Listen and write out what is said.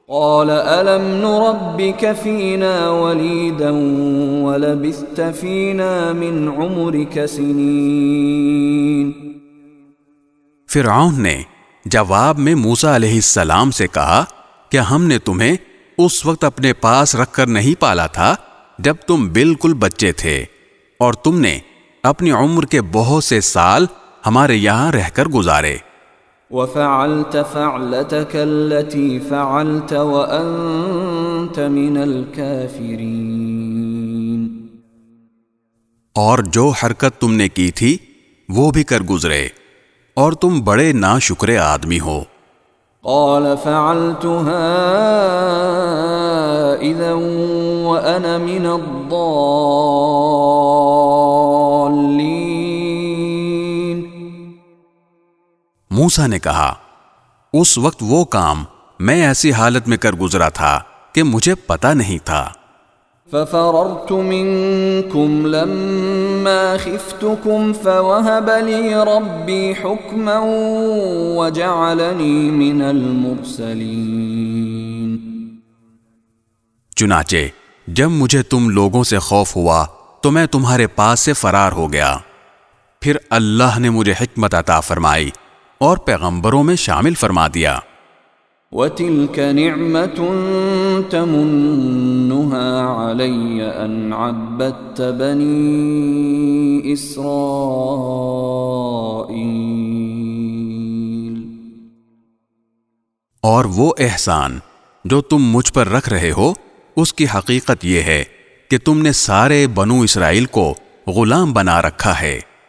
قال ألم نربك فينا وليدا ولبثت فينا من عمرك سنين۔ فرعون نے جواب میں موسیٰ علیہ السلام سے کہا کہ ہم نے تمہیں اس وقت اپنے پاس رکھ کر نہیں پالا تھا جب تم بالکل بچے تھے، اور تم نے اپنی عمر کے بہت سے سال ہمارے یہاں رہ کر گزارے۔ وفعلت فعلتك التي فعلت وأنت من الكافرين۔ اور جو حرکت تم نے کی تھی وہ بھی کر گزرے، اور تم بڑے ناشکرے آدمی ہو۔ قال فعلتها إذا وأنا من الضالين۔ موسیٰ نے کہا اس وقت وہ کام میں ایسی حالت میں کر گزرا تھا کہ مجھے پتہ نہیں تھا۔ ففررت منكم لما خفتكم فوهب لي ربي حكما وجعلني من المرسلين۔ چنانچہ جب مجھے تم لوگوں سے خوف ہوا تو میں تمہارے پاس سے فرار ہو گیا، پھر اللہ نے مجھے حکمت عطا فرمائی اور پیغمبروں میں شامل فرما دیا۔ وَتِلْكَ نِعْمَةٌ تَمُنُّهَا عَلَيَّ أَنْ عَبَّدتَّ بَنِي إِسْرَائِيلَ۔ اور وہ احسان جو تم مجھ پر رکھ رہے ہو اس کی حقیقت یہ ہے کہ تم نے سارے بنو اسرائیل کو غلام بنا رکھا ہے۔